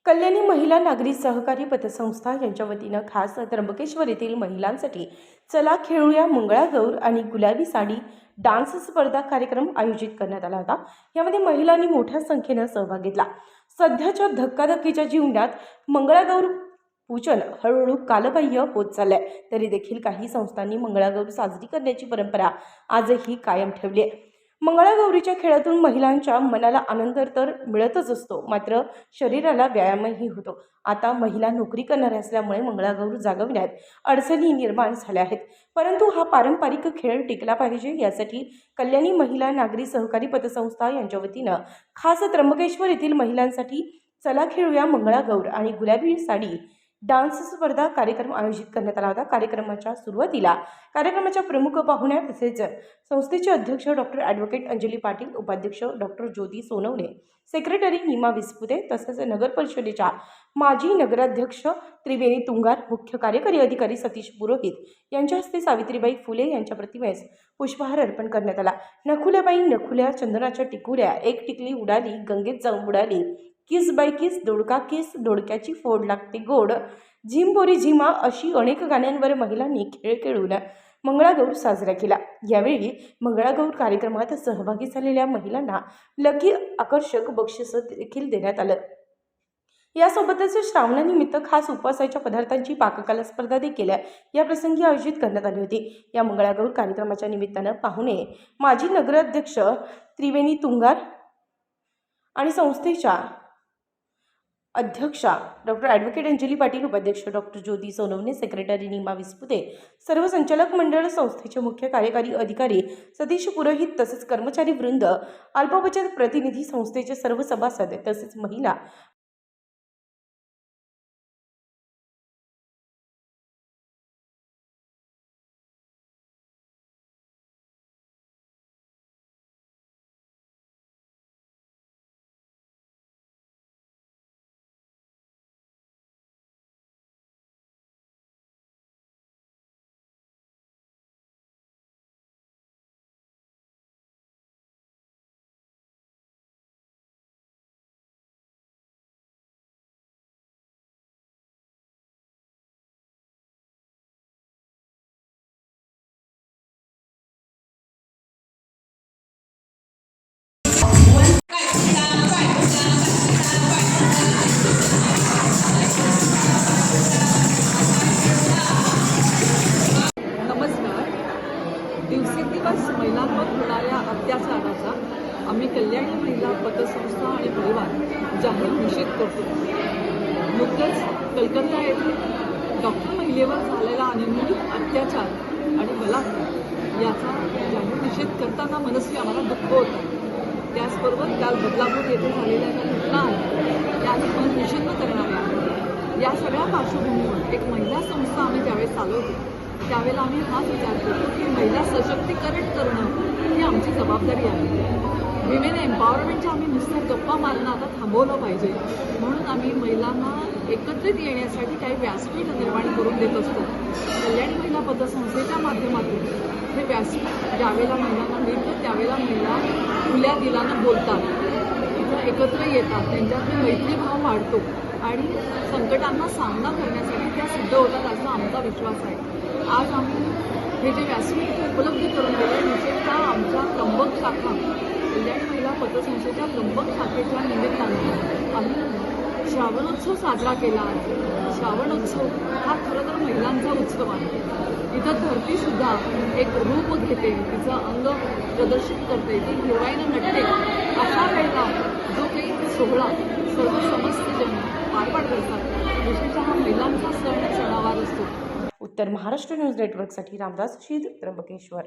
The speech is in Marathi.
कल्याणी महिला नागरी सहकारी पतसंस्था यांच्या वतीनं खास त्र्यंबकेश्वर येथील महिलांसाठी चला खेळूया मंगळागौर आणि गुलाबी साडी डान्स स्पर्धा कार्यक्रम आयोजित करण्यात आला होता। यामध्ये महिलांनी मोठ्या संख्येने सहभाग घेतला। सध्याच्या धक्काधक्कीच्या जीवनात मंगळागौर पूजन हळूहळू कालबाह्य होत चाललंय, तरी देखील काही संस्थांनी मंगळागौर साजरी करण्याची परंपरा आजही कायम ठेवली आहे। मंगळागौरीच्या खेळातून महिलांच्या मनाला आनंद तर मिळतच असतो, मात्र शरीराला व्यायामही होतो। आता महिला नोकरी करणाऱ्या असल्यामुळे मंगळागौर जागविण्यात अडचणी निर्माण झाल्या आहेत, परंतु हा पारंपरिक खेळ टिकला पाहिजे यासाठी कल्याणी महिला नागरी सहकारी पतसंस्था यांच्या वतीनं खास त्र्यंबकेश्वर येथील महिलांसाठी चला खेळूया मंगळागौर आणि गुलाबी साडी डान्स स्पर्धा कार्यक्रम आयोजित करण्यात आला होता। कार्यक्रमाच्या सुरुवातीला कार्यक्रमाच्या प्रमुख पाहुण्या तसेच संस्थेचे अध्यक्ष डॉक्टर ॲडव्होकेट अंजली पाटील, उपाध्यक्ष डॉक्टर ज्योती सोनवणे, सेक्रेटरी नीमा विस्पुते तसेच नगर परिषदेच्या माजी नगराध्यक्ष त्रिवेणी तुंगार, मुख्य कार्यकारी अधिकारी सतीश पुरोहित यांच्या हस्ते सावित्रीबाई फुले यांच्या प्रतिमेस पुष्पहार अर्पण करण्यात आला। नखुल्याबाई नखुल्या, चंदनाच्या टिकुल्या, एक टिकली उडाली, गंगेत जाऊन बुडाली, किस बाय किस, दोडका किस, दोडक्याची फोड लागते गोड, झिम बोरी झिमा अशी अनेक गाण्यांवर महिलांनी खेळ खेळून मंगळागौर साजरा केला। यावेळी मंगळागौर कार्यक्रमात सहभागी झालेल्या महिलांना लकी आकर्षक बक्षीस देखील देण्यात आलं। यासोबतच श्रावणानिमित्त खास उपवासाच्या पदार्थांची पाककला स्पर्धा देखील या प्रसंगी आयोजित करण्यात आली होती। या मंगळागौर कार्यक्रमाच्या निमित्तानं पाहुणे माजी नगराध्यक्ष त्रिवेणी तुंगार आणि संस्थेच्या अध्यक्षा डॉक्टर ॲडव्होकेट अंजली पाटील, उपाध्यक्ष डॉक्टर ज्योती सोनवणे, सेक्रेटरी नीमा विस्पुते, सर्व संचालक मंडळ, संस्थेचे मुख्य कार्यकारी अधिकारी सतीश पुरोहित तसेच कर्मचारी वृंद, अल्पबचत प्रतिनिधी, संस्थेचे सर्व सभासद तसेच महिला दिवसेंदिवस महिलांवर होणाऱ्या अत्याचाराचा आम्ही कल्याणी महिला पतसंस्था आणि परिवार जाहीर निषेध करतो। नुकतंच कलकत्ता येथे डॉक्टर महिलेवर झालेला अनियमित अत्याचार आणि बलात्कार याचा जाहीर निषेध करताना मनस्वी आम्हाला दुःख होतं। त्याचबरोबर काल बदलापूर येथे झालेल्या घटना आहेत याचा निषेध करणाऱ्या या सगळ्या पार्श्वभूमीवर एक महिला संस्था आम्ही त्यावेळेस चालवतो। त्यावेळेला आम्ही हाच विचार करतो की महिला सशक्तीकरण करणं ही आमची जबाबदारी आहे। विमेन एम्पॉवरमेंटच्या आम्ही नुसतं गप्पा मारणं आता थांबवलं पाहिजे, म्हणून आम्ही महिलांना एकत्रित येण्यासाठी काही व्यासपीठ निर्माण करून देत असतो। कल्याणी महिला पतसंस्थेच्या माध्यमातून हे व्यासपीठ ज्यावेळेला महिलांना मिळतं त्यावेळेला महिला खुल्या दिलानं बोलतात, इथं एकत्र येतात, त्यांच्यातले मैत्रीभाव वाढतो आणि संकटांना सामना करण्यासाठी त्या सिद्ध होतात असा आमचा विश्वास आहे। आज आम्ही हे जे व्यासपीठ उपलब्ध करून दिले, विशेषतः आमच्या त्र्यंबक शाखा कल्याणी महिला पतसंस्थेच्या त्र्यंबक शाखेच्या निमित्तानं आम्ही श्रावणोत्सव साजरा केला आहे। श्रावणोत्सव हा खरं तर महिलांचा उत्सव आहे। इथं धरतीसुद्धा एक रूप घेते, तिचं अंग प्रदर्शित करते, ती हिरवाईनं नटते। अशा वेळेला जो काही सोहळा सर्व समस्त जण पार पाडत असतात, विशेषतः हा महिलांचा सण सणावार असतो। उत्तर महाराष्ट्र न्यूज नेटवर्कसाठी रामदास शीद, त्र्यंबकेश्वर।